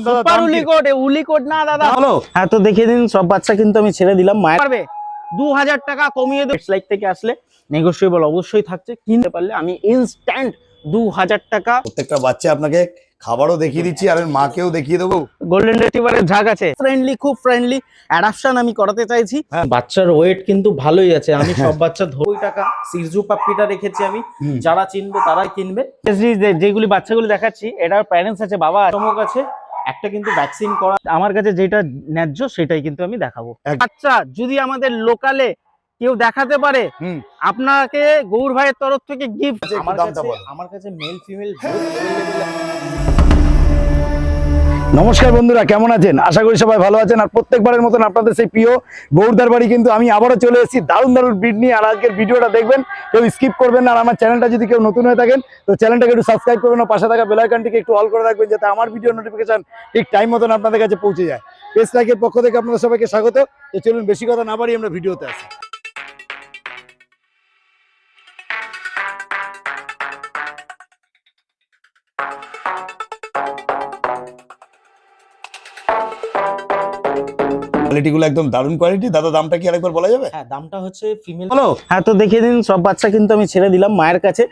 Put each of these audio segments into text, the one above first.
Super উলিকোট, উলিকোট না দাদা। হ্যাঁ তো দেখিয়ে দিন, সব বাচ্চা কিন্তু আমি ছেড়ে দিলাম। মায়ের পারবে 2000 টাকা কমিয়ে দেব। লাইক থেকে আসলে নেগোশিয়েবল অবশ্যই থাকছে, কিনতে পারলে আমি ইনস্ট্যান্ট 2000 টাকা। প্রত্যেকটা বাচ্চা আপনাকে খাবারও দেখিয়ে দিচ্ছি আর মাকেও দেখিয়ে দেবো। গোল্ডেন রিট্রিভারের ঝাঁক আছে, ফ্রেন্ডলি, খুব ফ্রেন্ডলি অ্যাডাপশন আমি করাতে চাইছি। বাচ্চার ওয়েট কিন্তু ভালোই আছে। আমি সব বাচ্চা 2 টাকা সিরজু পাপ্পিটা রেখেছি আমি, যারা চিনবে তারাই কিনবে। যেগুলি বাচ্চাগুলি দেখাচ্ছি এটার প্যারেন্টস আছে, বাবা চমক আছে, একটা কিন্তু ভ্যাকসিন করা। আমার কাছে যেটা ন্যায্য সেটাই কিন্তু আমি দেখাবো। আচ্ছা, যদি আমাদের লোকালে কেউ দেখাতে পারে আপনাকে গৌর ভাইয়ের তরফ থেকে গিফট। আমার কাছে মেল ফিমেল নমস্কার বন্ধুরা, কেমন আছেন? আশা করি সবাই ভালো আছেন। আর প্রত্যেকবারের মতন আপনাদের সেই প্রিয় গৌরদার বাড়ি কিন্তু আমি আবারও চলে এসেছি দারুণ দারুণ ব্রিড নিয়ে। আর আজকের ভিডিওটা দেখবেন, কেউ স্কিপ করবেন না। আর আমার চ্যানেলটা যদি কেউ নতুন হয়ে থাকেন তো চ্যানেলটাকে একটু সাবস্ক্রাইব করবেন, ও পাশে থাকা বেল আইকনটিকে একটু অল করে রাখবেন, যাতে আমার ভিডিও নোটিফিকেশন ঠিক টাইম মতন আপনাদের কাছে পৌঁছে যায়। পেজ লাইকের পক্ষ থেকে আপনাদের সবাইকে স্বাগত। তো চলুন বেশি কথা না বাড়িয়ে আমরা ভিডিওতে আসি। কোয়ালিটিগুলো একদম দারুণ কোয়ালিটি। দাদা দামটা কি আরেকবার বলা যাবে? হ্যাঁ, দামটা হচ্ছে ফিমেল। হ্যালো, হ্যাঁ তো দেখিয়ে দিন, সব বাচ্চা কিন্তু আমি ছেড়ে দিলাম মায়ের কাছে।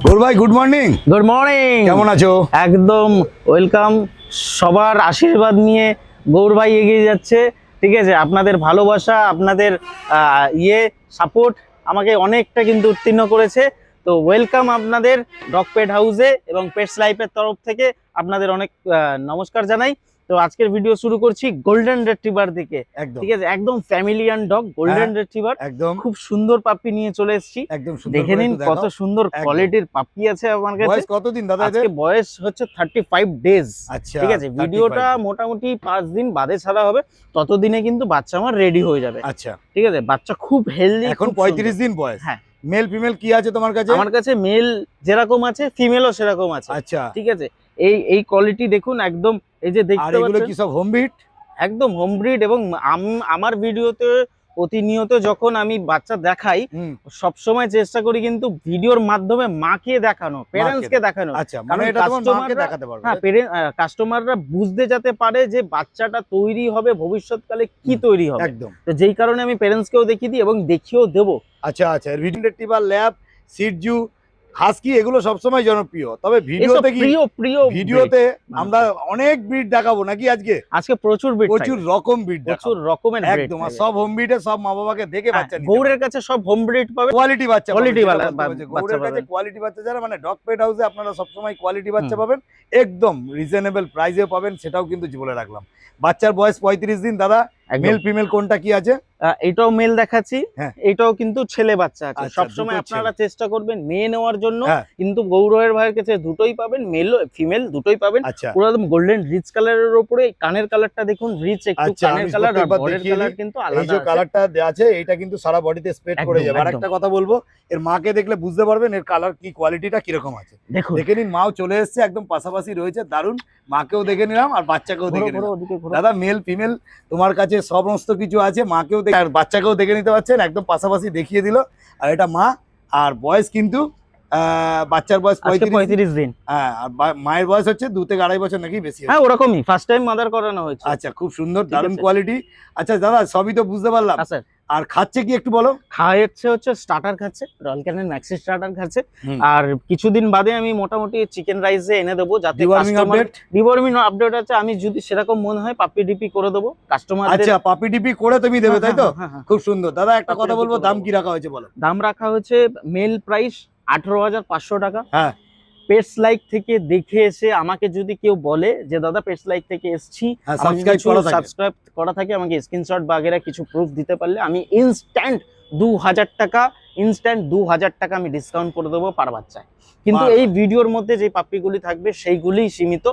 গৌর ভাই, গুড মর্নিং। গুড মর্নিং, কেমন আছো? একদম ওয়েলকাম। সবার আশীর্বাদ নিয়ে গৌর ভাই এগিয়ে যাচ্ছে। ঠিক আছে, আপনাদের ভালোবাসা, আপনাদের সাপোর্ট আমাকে অনেকটা কিন্তু উত্তীর্ণ করেছে। তো ওয়েলকাম আপনাদের ডগ পেট হাউসে এবং পেটস লাইফের তরফ থেকে আপনাদের অনেক নমস্কার জানাই। তো আজকের ভিডিও শুরু করছি গোল্ডেন রিট্রিভার থেকে। ঠিক আছে, একদম ফ্যামিলিয়ান ডগ গোল্ডেন রিট্রিভার, একদম খুব সুন্দর পাপ্পি নিয়ে চলে এসেছি। একদম দেখে নিন কত সুন্দর কোয়ালিটির পাপ্পি আছে আমার কাছে। বয়স কতদিন দাদা এদের? আজকে বয়স হচ্ছে 35 ডেজ। আচ্ছা, ঠিক আছে, ভিডিওটা মোটামুটি 5 দিন বাদে ছাড়া হবে, ততদিনে কিন্তু বাচ্চা আমার রেডি হয়ে যাবে। আচ্ছা, ঠিক আছে, বাচ্চা খুব হেলদি। এখন 35 দিন বয়স। হ্যাঁ, মেল ফিমেল কি আছে তোমার কাছে? আমার কাছে মেল যেরকম আছে ফিমেলও সেরকম আছে। আচ্ছা, ঠিক আছে, এই কোয়ালিটি দেখুন একদম। এই যে দেখতে পাচ্ছেন, এগুলো পাচ্ছেন কি সব হোম ব্রিড? একদম হোম ব্রিড। এবং আমার ভিডিওতে প্রতিনিয়ত যখন আমি বাচ্চা দেখাই, সব সময় চেষ্টা করি কিন্তু ভিডিওর মাধ্যমে মাকে দেখানো, পেরেন্টস কে দেখানো। আচ্ছা, মানে এটা তোমার মাকে দেখাতে পারবে। হ্যাঁ, কাস্টমাররা বুঝতে যাতে পারে যে বাচ্চাটা তৈরি হবে ভবিষ্যৎকালে কি তৈরি হবে। একদম, তো যেই কারণে আমি পেরেন্টস কেও দেখিয়ে দিই এবং দেখিয়েও দেবো। আচ্ছা আচ্ছা, রিট্রিভার, ল্যাব, সিটজু, হাস্কি এগুলো সবসময় জনপ্রিয়। তবে ভিডিওতে কি ভিডিওতে আমরা অনেক ব্রিড দেখাবো নাকি? আজকে প্রচুর ব্রিড, প্রচুর রকম ব্রিড, প্রচুর রকমের ব্রিড। একদম, সব হোম ব্রিডে সব মা বাবাকে দেখে বাচ্চা নিতে। গৌরের কাছে সব হোম ব্রিড পাবে, কোয়ালিটি বাচ্চা, কোয়ালিটি वाला গৌরের কাছে কোয়ালিটি বাচ্চা যারা, মানে ডগ পেট হাউসে আপনারা সব সময় কোয়ালিটি বাচ্চা পাবেন, একদম রিজনেবল প্রাইসে পাবেন, সেটাও কিন্তু বলে রাখলাম। বাচ্চার বয়স 35 দিন। দাদা মেল ফিমেল কোনটা কি আছে? এটাও মেল দেখাচ্ছি, এটাও কিন্তু ছেলে বাচ্চা আছে। আচ্ছা, সবসময় আপনারা চেষ্টা করবেন মেয়ে নেওয়ার জন্য, হ্যাঁ। কিন্তু গৌরবের ভাইয়ের কাছে দুটোই পাবেন, মেল ফিমেল দুটোই পাবেন। আচ্ছা, পুরো একদম গোল্ডেন রিচ কালারের উপরে। কানের কালারটা দেখুন, রিচ একটু কানের কালার, আর বডির কালার কিন্তু আলাদা। এই যে কালারটা আছে এটা কিন্তু সারা বডিতে স্প্রেড করে যাবে। আর একটা কথা বলবো, এর মাকে দেখলে বুঝতে পারবেন এর কালার কি, কোয়ালিটিটা কিরকম আছে। দেখে নিন, মাও চলে এসেছে, একদম পাশাপাশি রয়েছে, দারুন। মাকেও দেখে নিলাম আর বাচ্চাকেও দেখে নিলাম। দাদা মেল ফিমেল তোমার কাছে সমস্ত কিছু আছে, মাকেও দেখে আর বাচ্চাকেও দেখে নিতে পারছেন, একদম পাশাপাশি দেখিয়ে দিল। আর এটা মা, আর বয়স কিন্তু বাচ্চার বয়স 35 দিন। হ্যাঁ, আর মায়ের বয়স হচ্ছে 2 থেকে 2.5 বছর নাকি বেশি? হ্যাঁ, ওরকমই, ফার্স্ট টাইম মাদার করানো হয়েছে। আচ্ছা, খুব সুন্দর, দারুণ কোয়ালিটি। আচ্ছা দাদা, সবই তো বুঝতে পারলাম। আর খাচ্ছে কি একটু বলো? হচ্ছে স্টার্টার খাচ্ছে, রয়্যাল ক্যানিন ম্যাক্সি স্টার্টার খাচ্ছে। আর কিছুদিন বাদে আমি মোটামুটি চিকেন রাইসে এনে দেবো, যাতে ডিওয়ার্মিং আপডেট আছে। আমি যদি সেরকম মনে হয় পাপি ডিপি করে দেবো কাস্টমার। আচ্ছা, পাপি ডিপি করে তুমি দেবে, তাই তো? খুব সুন্দর। দাদা একটা কথা বলবো, দাম কি রাখা হয়েছে বলো? দাম রাখা হয়েছে মেল প্রাইস 18,500 টাকা। হ্যাঁ, পেটস লাইক থেকে দেখে এসে আমাকে যদি কেউ বলে যে দাদা পেটস লাইক থেকে এসেছি, সাবস্ক্রাইব করা থাকে, আমাকে স্ক্রিনশট বাগেরা কিছু প্রুফ দিতে পারলে আমি ইনস্ট্যান্ট 2000 টাকা আমি ডিসকাউন্ট করে দেবো পার বাচ্চায়। কিন্তু এই ভিডিওর মধ্যে যে পাপ্পিগুলি থাকবে সেইগুলিই সীমিত।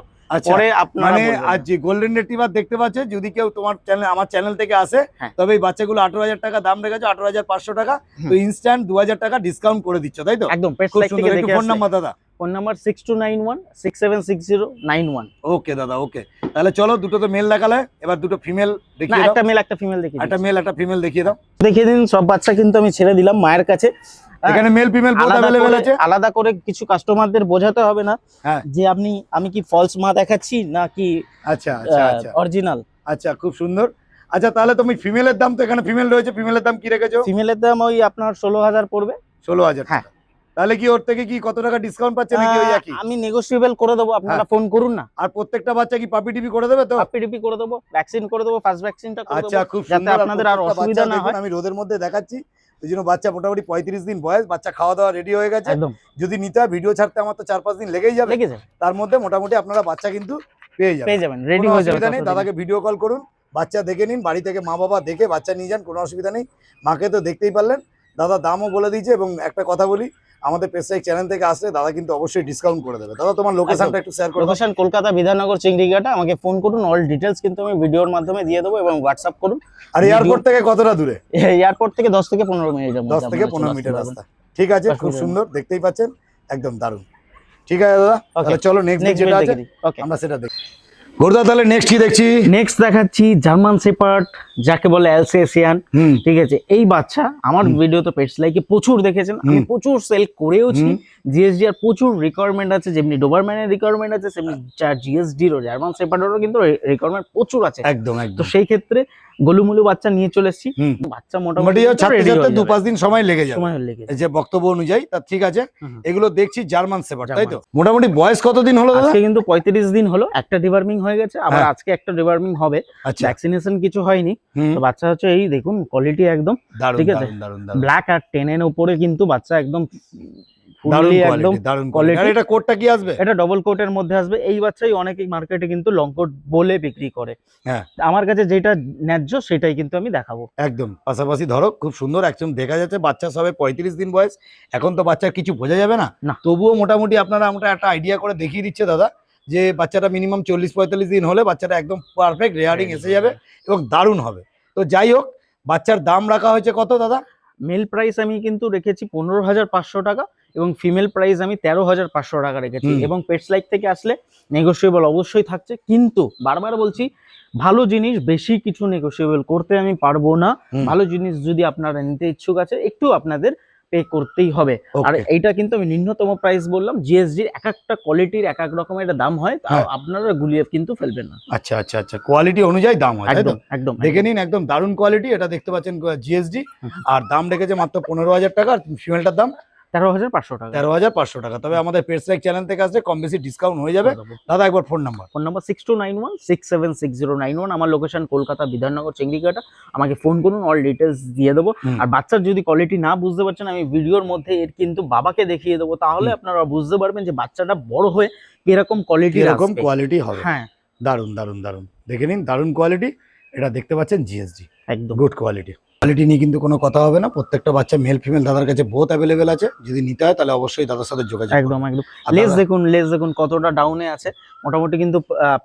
পরে আপনারা মানে আজ যে গোল্ডেন রিট্রিভার দেখতে পাচ্ছে, যদি কেউ তোমার চ্যানেল, আমার চ্যানেল থেকে আসে, তবে এই বাচ্চাগুলো 18,000 টাকা দাম রেখেছে, 18,500 টাকা। তো ইনস্ট্যান্ট 2000 টাকা ডিসকাউন্ট করে দিচ্ছ, তাই তো? একদম। পেটস লাইক থেকে দেখে ফোন নাম্বার দাদা? Phone number 6291676091। ওকে দাদা, ওকে। তাহলে চলো, দুটো তো মেল দেখালে, এবার দুটো ফিমেল না, দেখিয়ে দাও। একটা মেল একটা ফিমেল দেখিয়ে একটা মেল একটা ফিমেল দেখিয়ে দাও। দেখিয়ে দিন। সব বাচ্চা কিন্তু আমি ছেড়ে দিলাম মায়ের কাছে। এখানে মেল ফিমেল বোথ अवेलेबल আছে। আলাদা করে কিছু কাস্টমারদের বোঝাতে হবে না হ্যাঁ, যে আমি কি ফলস মা দেখাচ্ছি নাকি আচ্ছা আচ্ছা আচ্ছা অরিজিনাল। আচ্ছা, খুব সুন্দর। আচ্ছা, তাহলে তুমি ফিমেলের দাম তো এখানে ফিমেল রয়েছে, ফিমেলের দাম কি রেখেছো? ফিমেলের দাম ওই আপনার 16,000 পড়বে। 16,000 হ্যাঁ। টাকা। তাহলে কি ওর থেকে কি কত টাকা ডিসকাউন্ট পাচ্ছে নাকি ওই একই? আমি নেগোশিয়েবল করে দেবো, আপনারা ফোন করুন না। আর প্রত্যেকটা বাচ্চা কি পাপি টিপি করে দেবে তো? পাপি টিপি করে দেবো, ভ্যাকসিন করে দেবো, ফার্স্ট ভ্যাকসিনটা করে আচ্ছা, দেবো খুব যাতে সুন্দর। আপনাদের আর প্রত্যেকটা অসুবিধা বাচ্চা না দেখুন, হয়। আমি রোদের মধ্যে দেখাচ্ছি। এই জন্য বাচ্চা মোটামুটি 35 দিন বয়স, বাচ্চা খাওয়া দাওয়া রেডি হয়ে গেছে। একদম যদি নিতে হয়, ভিডিও ছাড়তে আমার তো 4-5 দিন লেগেই যাবে। লেগে যাবে, তার মধ্যে মোটামুটি আপনারা বাচ্চা কিন্তু পেয়ে পেয়ে যাবেন। যাবেন, রেডি কোনো হয়ে যাবে। অসুবিধা নেই, দাদাকে ভিডিও কল করুন, বাচ্চা দেখে নিন, বাড়ি থেকে মা বাবা দেখে বাচ্চা নিয়ে যান, কোনো অসুবিধা নেই। মাকে তো দেখতেই পারলেন, দাদা দামও বলে দিয়েছে। এবং একটা কথা বলি, আমাদের পেশাইক চ্যানেল থেকে আসলে দাদা কিন্তু অবশ্যই ডিসকাউন্ট করে দেবে। দাদা, তোমার লোকেশনটা একটু শেয়ার করে দাও। লোকেশন কলকাতা বিধাননগর চিংড়িঘাটা। আমাকে ফোন করুন, অল ডিটেলস কিন্তু আমি ভিডিওর মাধ্যমে দিয়ে দেবো এবং হোয়াটসঅ্যাপ করুন। আর এয়ারপোর্ট থেকে কতটা দূরে? এয়ারপোর্ট থেকে 10 থেকে 15 মিনিটের মধ্যে। 10 থেকে 15 মিনিটের রাস্তা। ঠিক আছে, খুব সুন্দর, দেখতেই পাচ্ছেন, একদম দারুণ। ঠিক আছে দাদা, তাহলে চলো নেক্সট যেটা আছে আমরা সেটা দেখি। গোরদা, তাহলে নেক্সট কি দেখছি? নেক্সট দেখাচ্ছি জার্মান শেপার্ড, যাকে বলে অ্যালসেসিয়ান। ঠিক আছে, এই বাচ্চা আমার ভিডিও তো পেটস লাইকে প্রচুর দেখেছেন, আমি প্রচুর সেল করেওছি। জিএসডি আর প্রচুর রিকোয়ারমেন্ট আছে, যেমনি ডোবারম্যানের রিকোয়ারমেন্ট আছে সেমনি জিএসডিরও, জার্মান শেপার্ডেরও কিন্তু রিকোয়ারমেন্ট প্রচুর আছে। একদম তো একদম। সেই ক্ষেত্রে গোলুমুলু বাচ্চা নিয়ে চলে এসেছি। বাচ্চা মোটামুটি ছাড়তে ছাড়তে 2-5 দিন সময় লেগে যাবে, সময় লেগে এই যে বক্তব্য অনুযায়ী। তা ঠিক আছে, এগুলো দেখছি জার্মান শেপার্ড, তাই তো? মোটামুটি বয়স কতদিন হলো দাদা? আজকে কিন্তু 35 দিন হলো, একটা ডিওয়ার্মিং হয়ে গেছে, আবার আজকে একটা ডিওয়ার্মিং হবে। আচ্ছা, ভ্যাকসিনেশন কিছু হয়নি। তো বাচ্চা হচ্ছে এই দেখুন, কোয়ালিটি একদম দারুণ ঠিক আছে। দারুণ দারুণ দারুণ ব্ল্যাক আর 10 এর উপরে কিন্তু বাচ্চা একদম দারুণ ফুললি একদম কোয়ালিটি, দারুণ কোয়ালিটি। আর এটা কোটটা কি আসবে? এটা ডবল কোটের মধ্যে আসবে। এই বাচ্চাই অনেকেই মার্কেটে কিন্তু লং কোট বলে বিক্রি করে। হ্যাঁ, আমার কাছে যেটা ন্যায্য সেটাই কিন্তু আমি দেখাবো। একদম পাশাপাশি ধরো, খুব সুন্দর একদম দেখা যাচ্ছে। বাচ্চা সবে 35 দিন বয়স, এখন তো বাচ্চার কিছু বোঝা যাবে না, তবুও মোটামুটি আপনারা আমরা একটা আইডিয়া করে দেখিয়ে দিচ্ছে দাদা যে বাচ্চাটা মিনিমাম 40-45 দিন হলে বাচ্চাটা একদম পারফেক্ট রেয়ারিং এসে যাবে এবং দারুণ হবে। তো যাই হোক, বাচ্চার দাম রাখা হয়েছে কত দাদা? মেল প্রাইস আমি কিন্তু রেখেছি 15,500 টাকা এবং ফিমেল প্রাইস আমি 13,500 টাকা রেখেছি। এবং পেটস লাইক থেকে আসলে নেগোশিয়েবল অবশ্যই থাকছে, কিন্তু বারবার বলছি, ভালো জিনিস বেশি কিছু নেগোশিয়েবল করতে আমি পারবো না। ভালো জিনিস যদি আপনারা নিতে ইচ্ছুক আছে, একটু আপনাদের পে করতেই হবে। আর এইটা কিন্তু আমি নিম্নতম প্রাইস বললাম। জিএসডির এক একটা কোয়ালিটির এক এক রকমের একটা দাম হয়, তাও আপনারা গুলিয়ে কিন্তু ফেলবেন না। আচ্ছা আচ্ছা আচ্ছা, কোয়ালিটি অনুযায়ী দাম হয়, তাই তো? একদম দেখে নিন, একদম দারুণ কোয়ালিটি। এটা দেখতে পাচ্ছেন জিএসডি, আর দাম রেখেছে মাত্র 15,000 টাকা। আর ফিমেলটার দাম 13,500 টাকা। 13,500 টাকা। তবে আমাদের পেটস লাইক চ্যানেল থেকে আসলে কম বেশি ডিসকাউন্ট হয়ে যাবে। দাদা, একবার ফোন নাম্বার। Phone number 6291676091। আমার লোকেশন কলকাতা বিধাননগর চিংড়িঘাটা। আমাকে ফোন করুন, অল ডিটেলস দিয়ে দেবো। আর বাচ্চার যদি কোয়ালিটি না বুঝতে পারছেন, আমি ভিডিওর মধ্যে এর কিন্তু বাবাকে দেখিয়ে দেবো, তাহলে আপনারা বুঝতে পারবেন যে বাচ্চাটা বড় হয়ে কিরকম কোয়ালিটি হবে। হ্যাঁ, দারুণ দারুণ দারুণ, দেখে নিন, দারুণ কোয়ালিটি। এটা দেখতে পাচ্ছেন জিএসডি, একদম গুড কোয়ালিটি। কোয়ালিটি নিয়ে কিন্তু কোনো কথা হবে না। প্রত্যেকটা বাচ্চা মেল ফিমেল দাদার কাছে বোথ অ্যাভেলেবেল আছে। যদি নিতে হয় তাহলে অবশ্যই দাদার সাথে যোগাযোগ করুন। একদম একদম। লেজ দেখুন কতটা ডাউনে আছে, মোটামুটি কিন্তু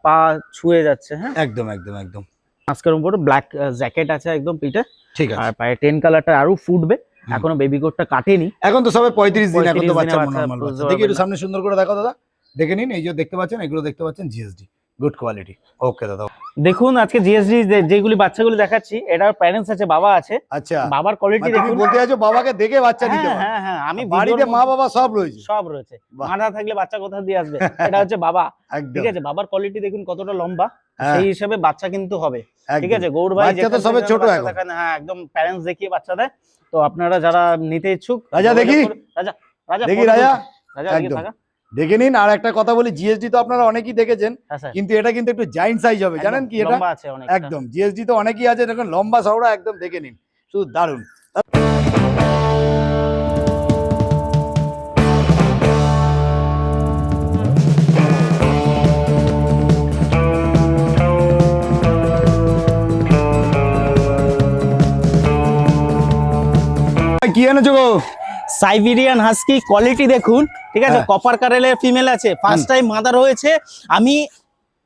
পা ছুঁয়ে যাচ্ছে। হ্যাঁ, একদম একদম একদম। আজকের উপরে ব্ল্যাক জ্যাকেট আছে একদম পিঠে। ঠিক আছে। আর পায়ে 10 কালারটা আরো ফুটবে। এখনো বেবি কোটটা কাটেনি, এখন তো সবে 35 দিন। এখন তো বাচ্চা নরমাল বাচ্চা। দেখি একটু সামনে সুন্দর করে দেখো দাদা, দেখে নিন। এই যে দেখতে পাচ্ছেন, এগুলো দেখতে পাচ্ছেন জিএসডি, গুড কোয়ালিটি। ওকে দাদা, দেখুন আজকে জিএসডি যেগুলি বাচ্চাগুলি দেখাচ্ছি, এটার প্যারেন্টস আছে, বাবা আছে। আচ্ছা, বাবার কোয়ালিটি দেখুন। বলতে আছো বাবাকে দেখে বাচ্চা নিতে হবে? হ্যাঁ হ্যাঁ, আমি বাড়িতে মা বাবা সব রয়েছে, সব রয়েছে। মাথা থাকলে বাচ্চা কোথা দিয়ে আসবে? এটা হচ্ছে বাবা। ঠিক আছে, বাবার কোয়ালিটি দেখুন কতটা লম্বা, সেই হিসাবে বাচ্চা কিন্তু হবে। ঠিক আছে, গৌর ভাই বাচ্চা তো সবে ছোট এখন। হ্যাঁ, একদম প্যারেন্টস দেখিয়ে বাচ্চা দেয়। তো আপনারা যারা নিতে ইচ্ছুক, রাজা দেখি, রাজা রাজা দেখি, রাজা একদম দেখে নিন। আর একটা কথা বলি, জিএসডি তো আপনারা অনেকেই দেখেছেন, কিন্তু এটা কিন্তু একটু জায়ান্ট সাইজ হবে, জানেন কি? এটা একদম জিএসডি তো অনেকেই আছে, দেখুন লম্বা চওড়া, একদম দেখে নিন, শুধু দারুণ। কি এনেছো গো? সাইবেরিয়ান হাস্কি, কোয়ালিটি দেখুন। ঠিক আছে, কপার কারেলের ফিমেল আছে, ফার্স্ট টাইম মাদার হয়েছে।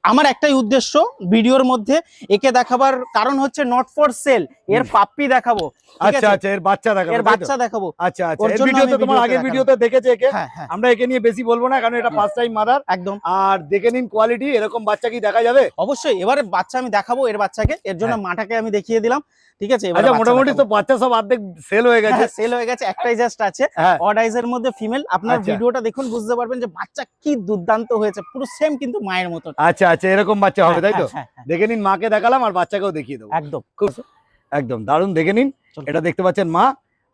আমার একটাই উদ্দেশ্য ভিডিওর মধ্যে একে দেখাবার কারণ হচ্ছে নট ফর সেল, এর পাপ্পি দেখাবো, ঠিক আচ্ছা আছে? আচ্ছা, এর বাচ্চা দেখাবো, এর তাই তো? বাচ্চা দেখাবো। আচ্ছা আচ্ছা, ওর এর জন্য ভিডিওতে আমি তোমার আগের ভিডিওতে ভিডিওতে দেখেছে একে, হ্যাঁ হ্যাঁ আমরা একে নিয়ে বেশি বলবো না কারণ এটা ফার্স্ট টাইম মাদার। একদম। আর দেখে নিন কোয়ালিটি, এরকম বাচ্চা কি দেখা যাবে? অবশ্যই, এবারে বাচ্চা আমি দেখাবো এর বাচ্চাকে, এর জন্য হ্যাঁ। মাটাকে আমি দেখিয়ে দিলাম, ঠিক আছে? আচ্ছা, মোটামুটি তো বাচ্চা সব অর্ধেক সেল হয়ে গেছে। সেল হয়ে গেছে, একটাই জাস্ট আছে হ্যাঁ। অড আইজের মধ্যে ফিমেল। আপনার আচ্ছা। ভিডিওটা দেখুন বুঝতে পারবেন যে বাচ্চা কি দুর্দান্ত হয়েছে, পুরো সেম কিন্তু মায়ের মতো। আচ্ছা আচ্ছা, এরকম বাচ্চা হবে তাই তো? হ্যাঁ, হ্যাঁ, দেখে নিন, মাকে দেখালাম আর বাচ্চাকেও দেখিয়ে দেবো। একদম খুব একদম দারুণ, দেখে নিন। চলুন। এটা দেখতে পাচ্ছেন মা।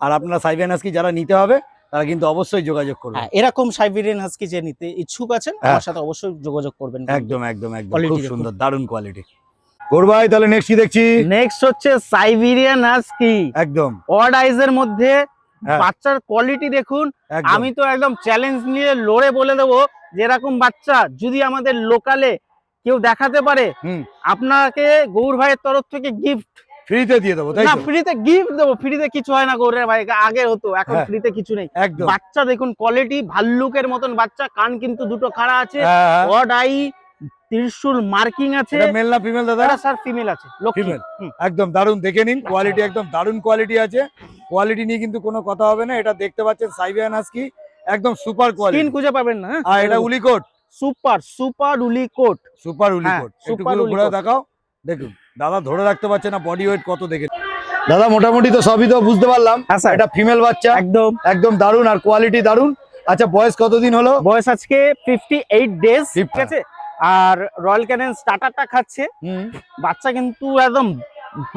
আর আপনারা সাইবেরিয়ান হাস্কি যারা নিতে হবে তারা কিন্তু অবশ্যই যোগাযোগ করবেন। হ্যাঁ, এরকম সাইবেরিয়ান হাস্কি যে নিতে ইচ্ছুক আছেন হ্যাঁ। আমার সাথে অবশ্যই যোগাযোগ করবেন। একদম একদম একদম, Quality খুব দেখুন। সুন্দর, দারুণ কোয়ালিটি। গৌর ভাই, তাহলে নেক্সট কি দেখছি? নেক্সট হচ্ছে সাইবেরিয়ান হাস্কি একদম অড আইজের মধ্যে। হ্যাঁ। বাচ্চার কোয়ালিটি দেখুন, একদম। আমি তো একদম চ্যালেঞ্জ নিয়ে লড়ে বলে দেবো যে এরকম বাচ্চা যদি আমাদের লোকালে কেউ দেখাতে পারে, হুম, আপনাকে গৌর ভাইয়ের তরফ থেকে গিফট। ফ্রিতে দিয়ে দেবো তাই না, তো? ফ্রিতে গিফট দেবো, ফ্রিতে কিছু হয় না গৌর ভাই, আগে হতো, এখন হ্যাঁ। ফ্রিতে কিছু নেই। একদম। বাচ্চা দেখুন কোয়ালিটি, ভাল্লুকের মতন বাচ্চা, কান কিন্তু দুটো খাড়া আছে, হ্যাঁ, হ্যাঁ। অড আই, ত্রিশূল মার্কিং আছে। এটা মেল না ফিমেল দাদা? এটা স্যার ফিমেল আছে, লক্ষ্মী। ফিমেল। একদম দারুণ, দেখে নিন কোয়ালিটি, একদম দারুণ কোয়ালিটি আছে। কোয়ালিটি নিয়ে কিন্তু কোনো কথা হবে না। এটা দেখতে পাচ্ছেন সাইবেরিয়ান হাস্কি, একদম সুপার স্কিন কোয়ালিটি। খুঁজে পাবেন না। আর এটা উলিকোট, সুপার সুপার উলিকোট। সুপার উলিকোট। একটু সুপার ঘুরে উলিকোট। দেখাও। দেখুন দাদা ধরে রাখতে পারছে না, বডি ওয়েট কত দেখে। দাদা মোটামুটি তো সবই তো বুঝতে পারলাম। হ্যাঁ স্যার, এটা ফিমেল বাচ্চা, একদম একদম দারুণ, আর কোয়ালিটি দারুণ। আচ্ছা, বয়স কতদিন হলো? বয়স আজকে 58 ডেজ, ঠিক 50 আছে? আর রয়্যাল ক্যানেন স্টার্টারটা খাচ্ছে। হুম, বাচ্চা কিন্তু একদম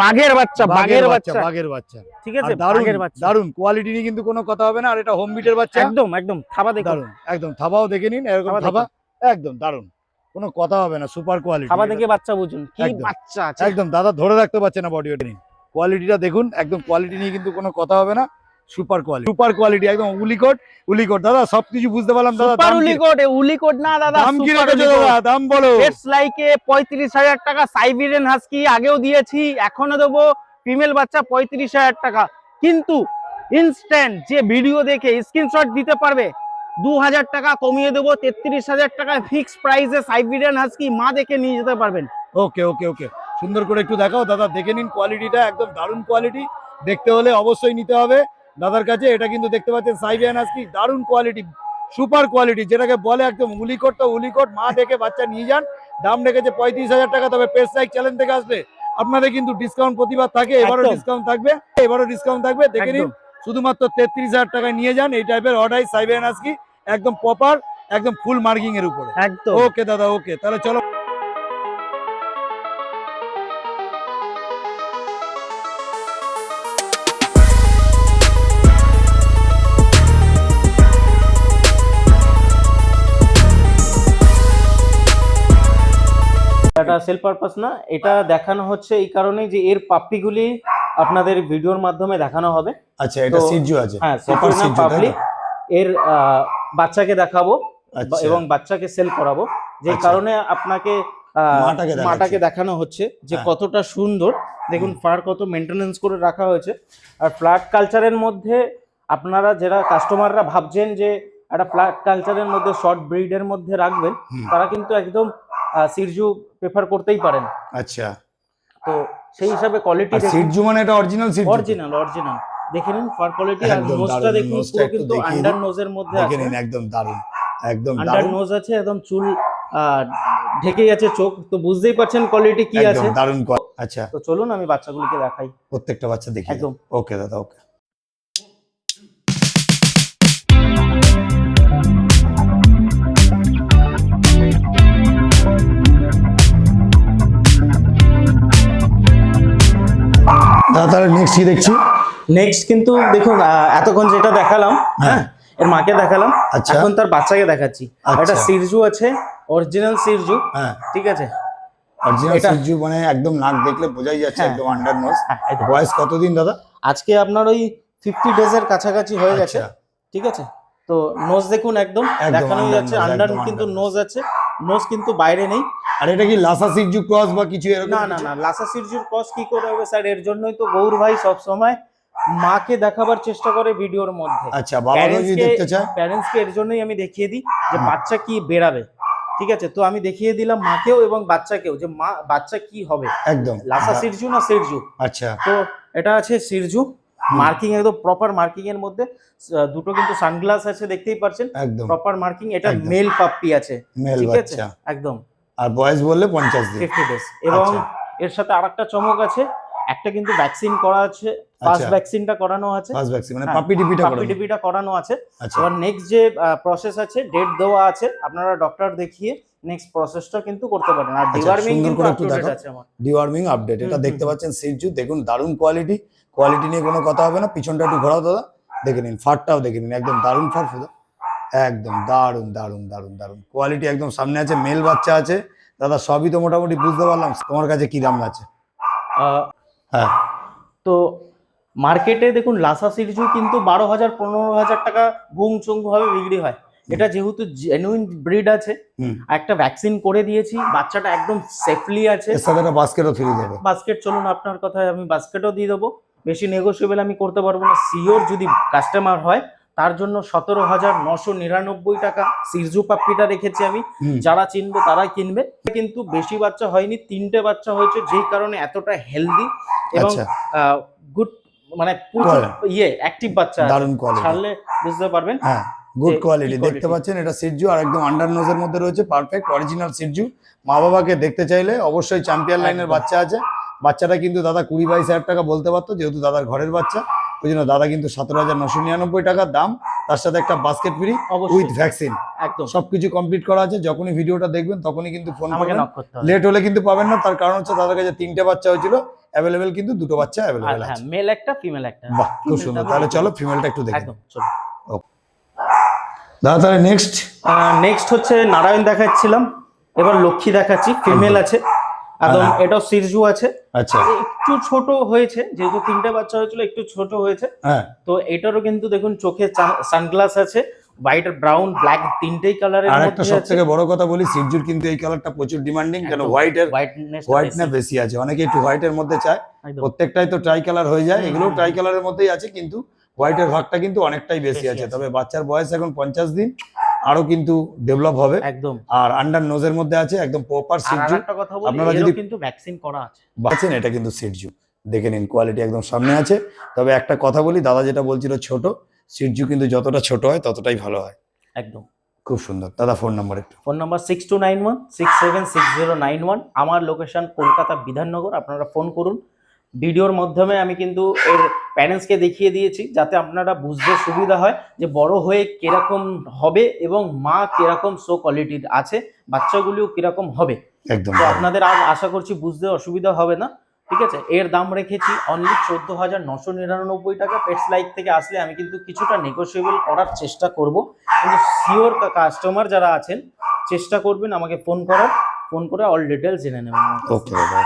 বাঘের বাচ্চা, বাঘের বাচ্চা, বাঘের বাচ্চা। ঠিক আর আছে? দারুণ বাঘের বাচ্চা, দারুণ কোয়ালিটি নিয়ে কিন্তু কোনো কথা হবে না। আর এটা হোম বিটের বাচ্চা, একদম একদম। থাবা দেখুন, দারুণ, একদম। থাবাও দেখে নিন, এরকম থাবা থাবা, একদম দারুণ, কোনো কথা হবে না, সুপার কোয়ালিটি। থাবা দেখে বাচ্চা বুঝুন কি একদম। বাচ্চা আছে। একদম দাদা ধরে রাখতে পারছে না বডি ওয়েট নিন। কোয়ালিটিটা দেখুন, একদম কোয়ালিটি নিয়ে কিন্তু কোনো কথা হবে না, সুপার কোয়ালিটি, সুপার কোয়ালিটি, একদম উলিকোট। উলিকোট দাদা সবকিছু বুঝতে পারলাম দাদা। সুপার উলিকোট, উলিকোট না দাদা, দাম কি রেখেছো দাদা? দাম বলো। ইটস লাইক 35,000 টাকা। সাইবেরিয়ান হাস্কি আগেও দিয়েছি, এখনো দেবো। ফিমেল বাচ্চা 35,000 টাকা, কিন্তু ইনস্ট্যান্ট যে ভিডিও দেখে স্ক্রিনশট দিতে পারবে 2,000 টাকা কমিয়ে দেবো। 33,000 টাকা ফিক্স প্রাইসে সাইবেরিয়ান হাস্কি মা দেখে নিয়ে যেতে পারবেন। ওকে ওকে ওকে, সুন্দর করে একটু দেখাও দাদা, দেখে নিন কোয়ালিটিটা, একদম দারুণ কোয়ালিটি। দেখতে হলে অবশ্যই নিতে হবে দাদার কাছে। এটা কিন্তু দেখতে পাচ্ছেন সাইবেরিয়ান হাস্কি, দারুণ কোয়ালিটি, সুপার কোয়ালিটি, যেটাকে বলে একদম উলিকোট। তো উলিকোট, মা দেখে বাচ্চা নিয়ে যান। দাম রেখেছে 35,000 টাকা। তবে পেট লাইক চ্যালেঞ্জ থেকে আসলে আপনাদের কিন্তু ডিসকাউন্ট প্রতিবার থাকে, এবারও একদম। ডিসকাউন্ট থাকবে, এবারও ডিসকাউন্ট থাকবে। দেখে নিন, একদম। শুধুমাত্র 33,000 টাকায় নিয়ে যান এই টাইপের অর্ডার সাইবেরিয়ান হাস্কি, একদম প্রপার, একদম ফুল মার্কিং এর উপরে। একদম। ওকে দাদা, ওকে, তাহলে চলো। এটা সেল পারপাস না, এটা দেখানো হচ্ছে এই কারণে যে এর পাপ্পিগুলি আপনাদের ভিডিওর মাধ্যমে দেখানো হবে। আচ্ছা, এটা সিজু আছে, হ্যাঁ, সিজু না পাবলিক। এর বাচ্চাকে দেখাবো এবং বাচ্চাকে সেল করাবো, যে আচ্ছা। কারণে আপনাকে মাটাকে দেখানো হচ্ছে যে হ্যাঁ। কতটা সুন্দর। দেখুন ফার কত মেইনটেনেন্স করে রাখা হয়েছে। আর ফ্ল্যাট কালচারের মধ্যে আপনারা যারা কাস্টমাররা ভাবছেন যে একটা ফ্ল্যাট কালচারের মধ্যে শর্ট ব্রিডের মধ্যে রাখবেন, তারা কিন্তু একদম সিরজু প্রেফার করতেই পারেন। আচ্ছা, তো সেই হিসাবে কোয়ালিটি সিজু মানে এটা অরিজিনাল সিজু? Original original. দেখে নিন ফার কোয়ালিটি, আর একদম নোজটা দারুণ, দেখুন, নোজটা পুরো একটু কিন্তু দেখিয়ে আন্ডার দিন। নোজের মধ্যে দেখে আছে। নিন, একদম দারুণ, একদম আন্ডার দারুণ, নোজ আছে, একদম চুল ঢেকে আছে চোখ, তো বুঝতেই পারছেন কোয়ালিটি কি আছে। একদম দারুণ। আচ্ছা, তো চলুন আমি বাচ্চাগুলোকে দেখাই। প্রত্যেকটা বাচ্চা দেখি একদম। ওকে দাদা, ওকে। দাদা তাহলে নেক্সট কি দেখছি? নেক্সট কিন্তু দেখুন, এতক্ষণ যেটা দেখালাম, হ্যাঁ, এর মাকে দেখালাম, আচ্ছা। এখন তার বাচ্চাকে দেখাচ্ছি। আচ্ছা। এটা সিরজু আছে, অরিজিনাল সিরজু, হ্যাঁ, ঠিক আছে? অরিজিনাল এটা- সিজু মানে একদম নাক দেখলে বোঝাই যাচ্ছে হ্যাঁ। একদম আন্ডার নোজ। হ্যাঁ, এই দেখুন। বয়স কতদিন দাদা? আজকে আপনার ওই 50 ডেজের কাছাকাছি হয়ে গেছে, আচ্ছা। ঠিক আছে? তো নোজ দেখুন, একদম একদম দেখানোই under যাচ্ছে, nose, আন্ডার একদম কিন্তু under নোজ আছে, নোজ কিন্তু বাইরে নেই। আর এটা কি লাসা সিজু ক্রস বা কিছু এরকম? না না না, লাসা সিরজুর ক্রস কি করে হবে স্যার? এর জন্যই তো গৌর ভাই সব সময় মাকে দেখাবার চেষ্টা করে ভিডিওর মধ্যে। আচ্ছা, বাবাকেও যদি দেখতে চায়? প্যারেন্টসকে এর জন্যই আমি দেখিয়ে দিই যে বাচ্চা কি বেরাবে, ঠিক আছে? তো আমি দেখিয়ে দিলাম মাকেও এবং বাচ্চাকেও যে মা বাচ্চা কি হবে, একদম লাসা সিরজু না সিরজু। আচ্ছা, তো এটা আছে সিরজু, মার্কিং একদম প্রপার মার্কিং এর মধ্যে, দুটো কিন্তু সানগ্লাস আছে দেখতেই পাচ্ছেন, একদম প্রপার মার্কিং। এটা একদম। মেল পাপ্পি আছে, মেল ঠিক আছে বাচ্চা। একদম। আর বয়স বললে 50 দিন, 50 ডেজ। এবং আচ্ছা। এর সাথে আরেকটা চমক আছে, একটা কিন্তু ভ্যাকসিন করা আছে, ফার্স্ট আচ্ছা। ভ্যাকসিনটা করানো আছে, ফার্স্ট ভ্যাকসিন মানে হ্যাঁ, পাপি টিপিটা পাপ্পি করানো। টিপিটা করানো আছে। আচ্ছা এবার নেক্সট যে প্রসেস আছে, ডেট দেওয়া আছে, আপনারা ডক্টর দেখিয়ে নেক্সট প্রসেসটা কিন্তু করতে পারেন। আর আচ্ছা, ডিওয়ার্মিং সুন্দর কিন্তু করে একটু আপডেট দেখো। আছে আমার। ডিওয়ার্মিং আপডেট, এটা দেখতে পাচ্ছেন সিরজু, দেখুন দারুণ কোয়ালিটি, কোয়ালিটি নিয়ে কোনো কথা হবে না। পিছনটা একটু ঘোরাও দাদা, দেখে নিন ফারটাও দেখে নিন, একদম দারুণ ফার ফুদা, একদম দারুণ দারুণ দারুণ দারুণ কোয়ালিটি, একদম সামনে আছে, মেল বাচ্চা আছে। দাদা সবই তো মোটামুটি বুঝতে পারলাম, তোমার কাছে কি দাম আছে? হ্যাঁ তো মার্কেটে দেখুন লাসা সিরজু কিন্তু 12,000-15,000 টাকা বুংচুং ভাবে বিক্রি হয়। এটা যেহেতু জেনুইন ব্রিড আছে, একটা ভ্যাকসিন করে দিয়েছি, বাচ্চাটা একদম সেফলি আছে। এর সাথে একটা বাস্কেটও ফ্রি দেবে। বাস্কেট চলুন আপনার কথায় আমি বাস্কেটও দিয়ে দেবো, বেশি নেগোসিয়েবল আমি করতে পারবো না। সিওর যদি কাস্টমার হয় তার জন্য 17,999 টাকা সিরজু পাপ্পিটা রেখেছি আমি। যারা চিনবে তারাই কিনবে। কিন্তু বেশি বাচ্চা হয়নি, 3টে বাচ্চা হয়েছে, যেই কারণে এতটা হেলদি এবং গুড, মানে অ্যাক্টিভ বাচ্চা, দারুণ কোয়ালিটি, ছাড়লে বুঝতে পারবেন। হ্যাঁ গুড কোয়ালিটি দেখতে পাচ্ছেন, এটা সিরজু আর একদম আন্ডার নোজের মধ্যে রয়েছে, পারফেক্ট অরিজিনাল সিরজু। মা বাবাকে দেখতে চাইলে অবশ্যই চ্যাম্পিয়ন লাইনের বাচ্চা আছে। বাচ্চাটা কিন্তু দাদা 20-22 হাজার টাকা বলতে পারতো, যেহেতু দাদার ঘরের বাচ্চা, ওই জন্য দাদা কিন্তু 17,999 টাকা দাম, তার সাথে একটা বাস্কেট ফ্রি উইথ ভ্যাকসিন, একদম সবকিছু কমপ্লিট করা আছে। যখনই ভিডিওটা দেখবেন তখনই কিন্তু ফোন আমাকে করবেন, নক করতে হবে। লেট হলে কিন্তু পাবেন না, তার কারণ হচ্ছে দাদার কাছে 3টে বাচ্চা হয়েছিল, অ্যাভেলেবেল কিন্তু 2টো বাচ্চা অ্যাভেলেবেল আছে। হ্যাঁ, মেল একটা ফিমেল একটা। বাহ খুব সুন্দর, তাহলে চলো ফিমেলটা একটু দেখি। একদম চলো। দাদা তাহলে নেক্সট হচ্ছে নারায়ণ দেখাচ্ছিলাম, এবার লক্ষ্মী দেখাচ্ছি, ফিমেল আছে একদম। এটাও সিরজু আছে। আচ্ছা একটু ছোট হয়েছে, যেহেতু 3টে বাচ্চা হয়েছিল একটু ছোট হয়েছে। হ্যাঁ তো এটারও কিন্তু দেখুন চোখে সানগ্লাস আছে, হোয়াইট, ব্রাউন, ব্ল্যাক, তিনটেই কালারের আর মধ্যে একটা আছে। সবথেকে বড় কথা বলি, সিরজুর কিন্তু এই কালারটা প্রচুর ডিমান্ডিং, কেন হোয়াইট না বেশি আছে, অনেকে একটু হোয়াইটের মধ্যে চায়। প্রত্যেকটাই তো ট্রাই কালার হয়ে যায়, এগুলো ট্রাই কালারের মধ্যেই আছে, কিন্তু হোয়াইটের ভাগটা কিন্তু অনেকটাই বেশি আছে। তবে বাচ্চার বয়স এখন 50 দিন, আরো কিন্তু ডেভেলপ হবে একদম। আর আন্ডার নোজের মধ্যে আছে, একদম প্রপার সিরজু। একটা কথা বলি, আপনারা এরও যদি কিন্তু ভ্যাকসিন করা আছে, বাঁচেন, এটা কিন্তু সিরজু, দেখে নিন কোয়ালিটি একদম সামনে আছে। তবে একটা কথা বলি, দাদা যেটা বলছিল ছোট, সিরজু কিন্তু যতটা ছোট হয় ততটাই ভালো হয়। একদম খুব সুন্দর। দাদা ফোন নাম্বার একটু। Phone number 6291-676091। আমার লোকেশন কলকাতা বিধাননগর। আপনারা ফোন করুন। ভিডিওর মাধ্যমে আমি কিন্তু এর প্যারেন্টসকে দেখিয়ে দিয়েছি, যাতে আপনারা বুঝতে সুবিধা হয় যে বড় হয়ে কিরকম হবে এবং মা কিরকম সো কোয়ালিটির আছে, বাচ্চাগুলিও কিরকম হবে। একদম তো আপনাদের আর আশা করছি বুঝতে অসুবিধা হবে না, ঠিক আছে। এর দাম রেখেছি অনলি 14,999 টাকা। পেটস লাইক থেকে আসলে আমি কিন্তু কিছুটা নেগোসিয়েবল করার চেষ্টা করব, কিন্তু শিওর কাস্টমার যারা আছেন চেষ্টা করবেন আমাকে ফোন করে অল ডিটেলস জেনে নেবেন। ওকে দাদা।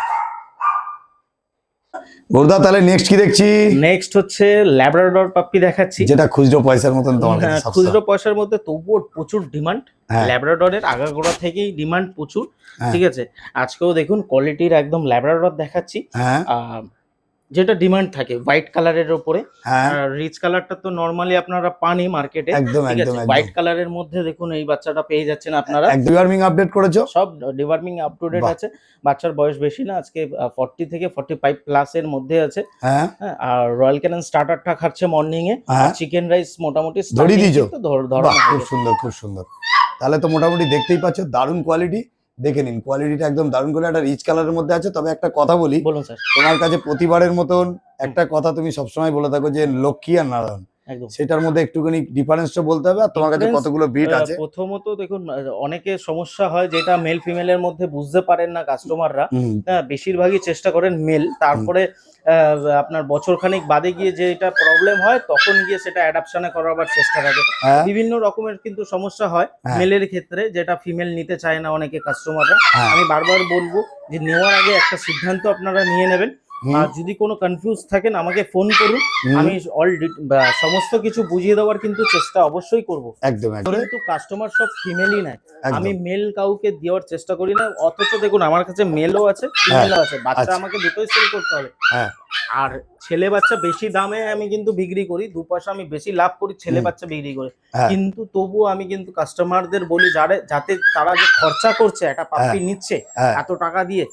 গোরদা তাহলে নেক্সট কি দেখছি? নেক্সট হচ্ছে ল্যাব্রাডর পাপ্পি দেখাচ্ছি, যেটা খুচরো পয়সার মতন তোমার কাছে সবসময়। খুচরো পয়সার মধ্যে তবুও প্রচুর ডিমান্ড। হ্যাঁ। ল্যাব্রাডরের আগাগোড়া থেকেই ডিমান্ড প্রচুর, হ্যাঁ। ঠিক আছে। আজকেও দেখুন কোয়ালিটির একদম ল্যাব্রাডর দেখাচ্ছি, হ্যাঁ যেটা ডিমান্ড থাকে হোয়াইট কালারের উপরে। হ্যাঁ রিচ কালারটা তো নরমালি আপনারা পানি মার্কেটে, একদম ঠিক আছে। একদম হোয়াইট কালারের মধ্যে দেখুন এই বাচ্চাটা পেয়ে যাচ্ছেন আপনারা। ডিওয়ার্মিং আপডেট করেছো? সব ডিওয়ার্মিং আপ টু ডেট আছে। বাচ্চার বয়স বেশি না, আজকে 40 থেকে 45 প্লাস এর মধ্যে আছে। হ্যাঁ আর রয়্যাল ক্যানেন স্টার্টারটা খাচ্ছে মর্নিং এ, আর চিকেন রাইস মোটামুটি ধরে দিয়েছো? ধরো। খুব সুন্দর খুব সুন্দর। তাহলে তো মোটামুটি দেখতেই পাচ্ছ দারুণ কোয়ালিটি, দেখে নিন কোয়ালিটিটা একদম দারুণ করে, একটা রিচ কালারের মধ্যে আছে। তবে একটা কথা বলি, বলুন স্যার। তোমার কাছে প্রতিবারের মতন একটা কথা তুমি সবসময় বলে থাকো যে লক্ষ্মী আর নারায়ণ, সেটার মধ্যে একটুখানি ডিফারেন্সটা বলতে হবে। আর তোমার কাছে কতগুলো ব্রিড আছে? প্রথমত দেখুন, অনেকে সমস্যা হয় যেটা মেল ফিমেলের মধ্যে বুঝতে পারেন না কাস্টমাররা। হ্যাঁ, বেশিরভাগই চেষ্টা করেন মেল, তারপরে আপনার বছর খানিক বাদে গিয়ে যে এটা প্রবলেম হয় তখন গিয়ে সেটা অ্যাডাপশনে করাবার চেষ্টা থাকে। বিভিন্ন রকমের কিন্তু সমস্যা হয় মেলের ক্ষেত্রে, যেটা ফিমেল নিতে চায় না অনেকে কাস্টমাররা। আমি বারবার বলবো যে নেওয়ার আগে একটা সিদ্ধান্ত আপনারা নিয়ে নেবেন। আর যদি কোনো কনফিউজ থাকেন আমাকে ফোন করুন, আমি সমস্ত কিছু বুঝিয়ে দেওয়ার কিন্তু চেষ্টা অবশ্যই করব। একদম। কিন্তু কাস্টমার সব ফিমেলই নাই, আমি মেল কাউকে দেওয়ার চেষ্টা করি না। অথচ দেখুন আমার কাছে মেলও আছে ফিমেলও আছে, বাচ্চা আমাকে দুটোই সেল করতে হবে। আর ছেলে বাচ্চা বেশি দামে আমি কিন্তু বিক্রি করি, 2 পয়সা আমি বেশি লাভ করি ছেলে বাচ্চা বিক্রি করে। কিন্তু তবুও আমি কিন্তু কাস্টমারদের বলি যাতে তারা যে খরচা করছে একটা পাপ্পি নিচ্ছে এত টাকা দিয়ে,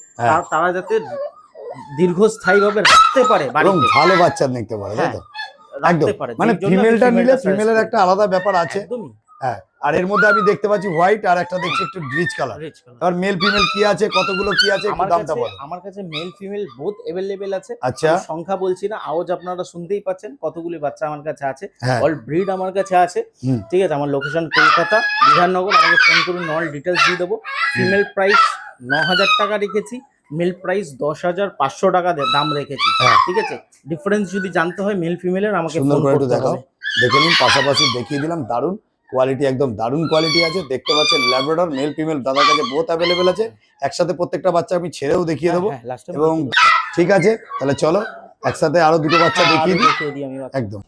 তারা যাতে দীর্ঘস্থায়ীভাবে রাখতে পারে এবং বাড়িতে, ভালো বাচ্চা নিতে পারে, তাই তো? একদম, রাখতে পারে, মানে যেই জন্য আমি ফিমেলটা নিলে ফিমেলটা ফিমেলের সাজেস্ট একটা আলাদা ব্যাপার আছে। একদমই হ্যাঁ, আর এর মধ্যে আমি দেখতে পাচ্ছি হোয়াইট আর একটা দেখছি একটু রিচ কালার। Rich colour. আর মেল ফিমেল কি আছে, কতগুলো কি আছে, একটু দামটা বলো। আমার কাছে মেল ফিমেল বোথ अवेलेबल আছে। আচ্ছা, আমি সংখ্যা বলছি না, আওয়াজ আপনারা শুনতেই পাচ্ছেন কতগুলি বাচ্চা আমার কাছে আছে। হ্যাঁ, অল ব্রিড আমার কাছে আছে। হুম। ঠিক আছে, আমার লোকেশন কলকাতা বিধাননগর। আমাকে ফোন করুন, অল ডিটেলস দিয়ে দেবো। ফিমেল প্রাইস 9,000 টাকা রেখেছি, মেল প্রাইস 10,500 টাকা দাম রেখেছি। হ্যাঁ। ঠিক আছে, ডিফারেন্স যদি জানতে হয় মেল ফিমেলের আমাকে সুন্দর ফোন করে একটু করতে দেখাও, হবে। দেখে নিন, পাশাপাশি দেখিয়ে দিলাম। দারুন কোয়ালিটি, একদম দারুন কোয়ালিটি আছে। দেখতে পাচ্ছেন ল্যাব্রাডর মেল ফিমেল দাদার কাছে বোথ অ্যাভেলেবেল আছে। একসাথে প্রত্যেকটা বাচ্চা আমি ছেড়েও দেখিয়ে দেবো। হ্যাঁ, last time এবং ঠিক আছে, তাহলে চলো একসাথে আরো দুটো বাচ্চা দেখিয়ে দিই। দেখিয়ে দিই আমি বাচ্চা। একদম,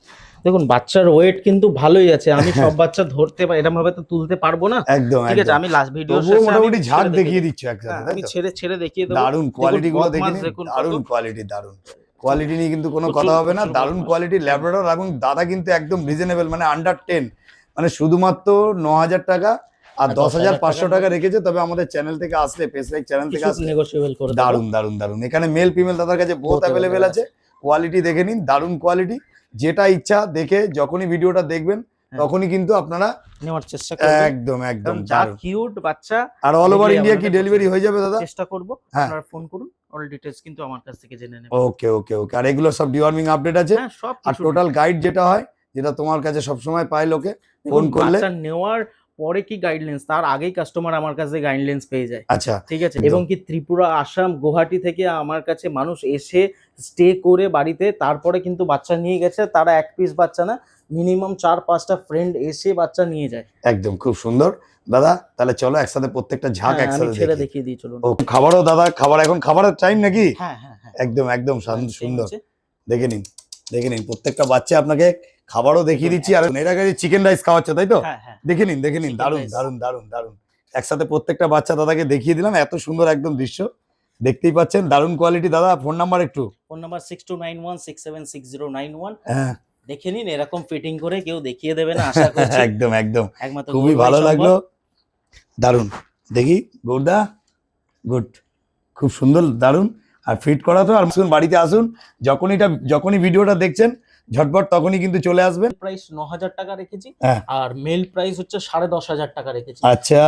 দেখুন বাচ্চার ওয়েট কিন্তু ভালোই আছে। আমি সব বাচ্চা ধরতে পারি, এরকম ভাবে তো তুলতে পারবো না। একদম, ঠিক আছে, একদম। আমি লাস্ট ভিডিও তবুও মোটামুটি ঝাঁক দেখিয়ে দিচ্ছ একসাথে, তাই আমি তো? ছেড়ে ছেড়ে দেখিয়ে দেবো। দারুন কোয়ালিটি গুলো দেখে নিন, দেখুন দারুন কোয়ালিটি, দারুন কোয়ালিটি নিয়ে কিন্তু কোনো কথা হবে না। দারুন কোয়ালিটি ল্যাব্রাডর, এবং দাদা কিন্তু একদম রিজনেবল, মানে আন্ডার 10, মানে শুধুমাত্র 9,000 টাকা আর 10,500 টাকা রেখেছে। তবে আমাদের চ্যানেল থেকে আসলে, ফেসলাইক চ্যানেল থেকে আসলে নেগোশিয়েবল করে দেবো। দারুন দারুন দারুন। এখানে মেল ফিমেল দাদার কাছে বোথ অ্যাভেলেবেল আছে। কোয়ালিটি দেখে নিন, দারুন কোয়ালিটি। যেটা ইচ্ছা দেখে যখনই ভিডিওটা দেখবেন তখনই কিন্তু আপনারা নেওয়ার চেষ্টা করবেন। একদম একদম যা দারুন। কিউট বাচ্চা। আর অল ওভার ইন্ডিয়া কি আমাদের ডেলিভারি হয়ে যাবে দাদা? চেষ্টা করব। হ্যাঁ। আপনারা ফোন করুন, অল ডিটেইলস কিন্তু আমার কাছ থেকে জেনে নেবেন। ওকে ওকে ওকে। আর এগুলো সব ডিওয়ার্মিং আপডেট আছে। হ্যাঁ, সব আর কিছু। টোটাল গাইড যেটা হয়, যেটা তোমার কাছে সবসময় পায় লোকে, ফোন করলে। বাচ্চা নেওয়ার পরে কি গাইডলাইন্স, তার আগেই কাস্টমার আমার কাছে গাইডলাইন্স পেয়ে যায়। আচ্ছা, ঠিক আছে, এবং কি ত্রিপুরা, আসাম, গুয়াহাটি থেকে আমার কাছে মানুষ এসে স্টে করে বাড়িতে তারপরে কিন্তু বাচ্চা নিয়ে গেছে। তারা এক পিস বাচ্চা না, মিনিমাম 4-5টা ফ্রেন্ড এসে বাচ্চা নিয়ে যায়। একদম খুব সুন্দর দাদা। তাহলে চলো একসাথে প্রত্যেকটা ঝাঁক হ্যাঁ, আমি একসাথে ছেড়ে দেখি। দেখিয়ে দিই, চলুন। ও খাবারও দাদা, খাবার এখন খাবারের টাইম নাকি? হ্যাঁ হ্যাঁ হ্যাঁ, একদম একদম সেই সুন্দর। হচ্ছে। দেখে নিন, দেখে নিন প্রত্যেকটা বাচ্চা আপনাকে খাবারও দেখিয়ে দিচ্ছি। আর এর আগে চিকেন রাইস খাওয়াচ্ছে, তাই তো? হ্যাঁ হ্যাঁ, দেখে নিন, দেখে নিন, Chicken দারুন rice। দারুন দারুন দারুন। একসাথে প্রত্যেকটা বাচ্চা দাদাকে দেখিয়ে দিলাম। এত সুন্দর একদম দৃশ্য দেখতেই পাচ্ছেন, দারুন কোয়ালিটি। দাদা ফোন নাম্বার একটু। Phone number 6291676091। হ্যাঁ, দেখে নিন, এরকম ফিটিং করে কেউ দেখিয়ে দেবে না আশা করছি। একদম একদম, একমাত্র খুবই গৌরবাই ভালো সম্ভব। লাগলো, দারুন। দেখি গৌরদা, গুড, খুব সুন্দর, দারুন। আর ফিট করা তো। আর আসুন, বাড়িতে আসুন, যখনই ভিডিওটা দেখছেন ঝটপট তখনই কিন্তু চলে আসবেন। প্রাইস 9,000 টাকা রেখেছি। হ্যাঁ। আর মেল প্রাইস হচ্ছে 10,500 টাকা রেখেছি। আচ্ছা,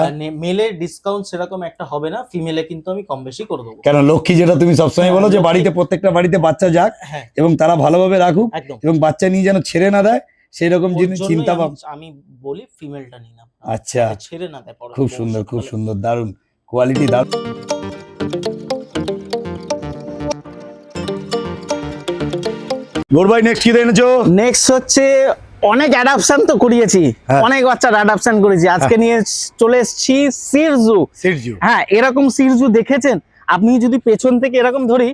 মেলের ডিসকাউন্ট সেরকম একটা হবে না, ফিমেলে কিন্তু আমি কম বেশি করে দেবো। কেন লক্ষ্মী, যেটা তুমি সবসময় বলো যে লক্ষ্মী। বাড়িতে প্রত্যেকটা বাড়িতে বাচ্চা যাক হ্যাঁ, এবং তারা ভালোভাবে রাখুক একদম। এবং বাচ্চা নিয়ে যেন ছেড়ে না দেয়, সেই রকম ওর জিনিস জন্যই চিন্তা ভাবনা। আমি বলি ফিমেলটা নিন আপনারা, আচ্ছা, যাতে ছেড়ে না দেয় পরে। খুব সুন্দর, খুব সুন্দর, দারুন কোয়ালিটি, দারুন। গৌর ভাই নেক্সট কি এনেছো? নেক্সট হচ্ছে, অনেক অ্যাডাপশন তো করিয়েছি, হ্যাঁ। অনেক বাচ্চার অ্যাডাপশন করেছি। আজকে নিয়ে চলে এসেছি সিরজু। সিরজু। হ্যাঁ, এরকম সিরজু দেখেছেন আপনি? যদি পেছন থেকে এরকম ধরি,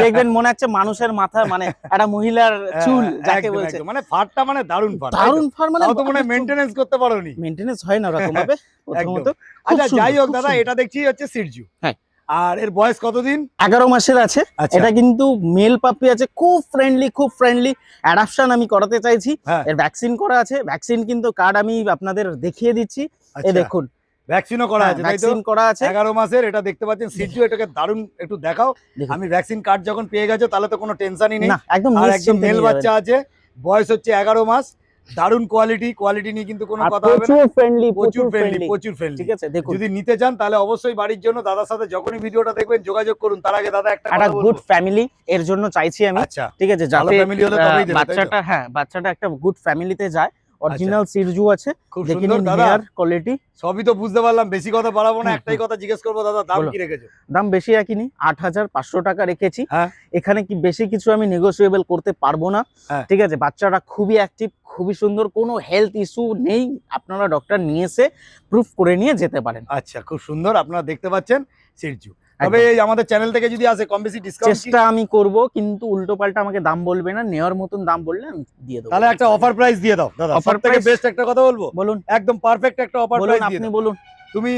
দেখবেন মনে হচ্ছে মানুষের মাথা, মানে একটা মহিলার চুল যাকে একদম, বলছে। একদম, মানে ফারটা মানে দারুন ফার, দারুণ ফার, মানে তাও তো মনে মেইনটেনেন্স করতে পারোনি। মেইনটেনেন্স হয় না ওরকম ভাবে প্রথমত। আচ্ছা, খুব সুন্দর, যাই হোক খুব দাদা, সুন্দর। এটা দেখছি হচ্ছে সিরজু। হ্যাঁ। আর এর বয়স কতদিন? 11 মাসের আছে। আচ্ছা। এটা কিন্তু মেল পাপি আছে, খুব ফ্রেন্ডলি অ্যাডাপশন আমি করাতে চাইছি। হ্যাঁ। এর ভ্যাকসিন করা আছে, ভ্যাকসিন কিন্তু কার্ড আমি আপনাদের দেখিয়ে দিচ্ছি। এই আচ্ছা, দেখুন, ভ্যাকসিনও করা আছে, তাই তো? ভ্যাকসিন করা আছে। 11 মাসের এটা দেখতে পাচ্ছেন সিরজু। এটাকে দারুন একটু দেখাও। দেখুন। আমি ভ্যাকসিন কার্ড যখন পেয়ে গেছো তাহলে তো কোনো টেনশনই নেই। না, একদম আর একদম নিশ্চিন্তে মেল নিয়ে বাচ্চা যাবেন। আছে, বয়স হচ্ছে 11 মাস। দারুন কোয়ালিটি নিয়ে কিন্তু কোনো আর কথা হবে না। প্রচুর ফ্রেন্ডলি, প্রচুর ফ্রেন্ডলি। ঠিক আছে, দেখুন। যদি নিতে চান তাহলে অবশ্যই বাড়ির জন্য দাদার সাথে যখনই ভিডিওটা দেখবেন যোগাযোগ করুন। তার আগে দাদা একটা একটা কথা গুড বলবো। ফ্যামিলি এর জন্য চাইছি আমি। আচ্ছা, ঠিক আছে, ভালো যাতে family হলে তবেই দেবে, তাই তো? বাচ্চাটা, হ্যাঁ, বাচ্চাটা একটা গুড ফ্যামিলিতে যায়। অরিজিনাল সিরজু আছে, খুব দেখে সুন্দর নিন দাদা। Hair quality. সবই তো বুঝতে পারলাম, বেশি কথা বাড়াবো না। একটাই কথা জিজ্ঞেস করবো দাদা, দাম বলো। কি রেখেছো? দাম বেশি রাখিনি, 8,500 টাকা রেখেছি। হ্যাঁ। এখানে কি বেশি কিছু আমি নেগোসিয়েবল করতে পারবো না। হ্যাঁ। ঠিক আছে, বাচ্চাটা খুবই অ্যাক্টিভ, খুবই সুন্দর, কোনো হেলথ ইস্যু নেই। আপনারা ডক্টর নিয়ে এসে প্রুফ করে নিয়ে যেতে পারেন। আচ্ছা, খুব সুন্দর, আপনারা দেখতে পাচ্ছেন সিরজু। তবে এই আমাদের চ্যানেল থেকে যদি আসে কম বেশি ডিসকাউন্ট চেষ্টা আমি করব, কিন্তু উল্টো পাল্টা আমাকে দাম বলবে না, নেওয়ার মতন দাম বললে আমি দিয়ে দেবো। তাহলে একটা অফার প্রাইস দিয়ে দাও দাদা। Offer সবথেকে price? বেস্ট একটা কথা বলবো, বলুন, একদম পারফেক্ট একটা অফার বলুন, প্রাইস দিয়ে আপনি দাও। বলুন। তুমি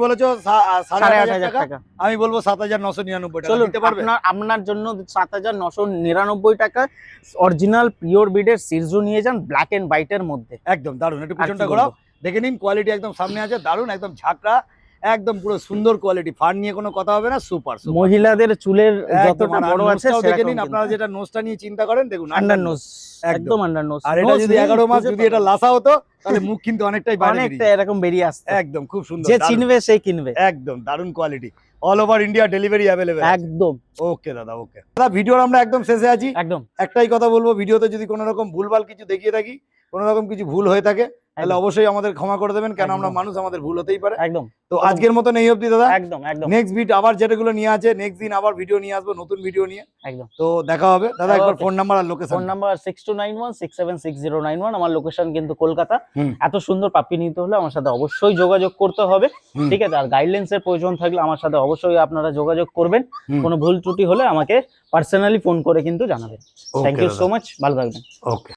বলেছো 8,500 8,500 টাকা, টাকা। আমি বলবো 7,999 টাকা। চলুন, দিতে পারবে? আপনার জন্য 7,999 টাকা অরিজিনাল পিওর ব্রিডের সিরজু নিয়ে যান, ব্ল্যাক এন্ড হোয়াইট এর মধ্যে। একদম দারুন। একটু আর কি পিছনটা বলবো? ঘোরাও, দেখে নিন কোয়ালিটি একদম সামনে আছে, দারুন, একদম ঝাঁকড়া, একদম পুরো সুন্দর কোয়ালিটি, ফার নিয়ে কোনো কথা হবে না, সুপার সুপার। মহিলাদের চুলের যতটা বড় আছে দেখে নিন, আপনারা যেটা নোজটা নিয়ে চিন্তা করেন, দেখুন আন্ডার নোজ, একদম আন্ডার নোজ। আর এটা যদি 11 মাস যদি এটা লাসা হতো তাহলে মুখ কিন্তু অনেকটাই বাইরে অনেকটা এরকম বেরিয়ে আসছে। একদম খুব সুন্দর, যে চিনবে সেই কিনবে। একদম দারুণ quality, all over India delivery available একদম। ওকে দাদা, ওকে দাদা, ভিডিওর আমরা একদম শেষে আছি। একদম একটাই কথা বলবো, ভিডিওতে যদি কোনো রকম ভুলভাল কিছু দেখিয়ে থাকি, কোনো রকম কিছু ভুল হয়ে থাকে, তাহলে অবশ্যই আমাদের ক্ষমা করে দেবেন, কেন আমরা মানুষ, আমাদের ভুল হতেই পারে। একদম। তো আজকের মতন এই অবধি দাদা। একদম একদম। নেক্সট ভিডিও আবার যেটাগুলো নিয়ে আছে, নেক্সট দিন আবার ভিডিও নিয়ে আসবো, নতুন ভিডিও নিয়ে। একদম। তো দেখা হবে দাদা, একবার ফোন নাম্বার আর লোকেশন। ফোন নাম্বার 6291676091, আমার লোকেশন কিন্তু কলকাতা। এত সুন্দর পাপ্পি নিতে হলে আমার সাথে অবশ্যই যোগাযোগ করতে হবে, ঠিক আছে? আর গাইডলাইন্স এর প্রয়োজন থাকলে আমার সাথে অবশ্যই আপনারা যোগাযোগ করবেন। কোনো ভুল ত্রুটি হলে আমাকে পার্সোনালি ফোন করে কিন্তু জানাবেন। থ্যাংক ইউ সো মাচ, ভালো থাকবেন। ওকে।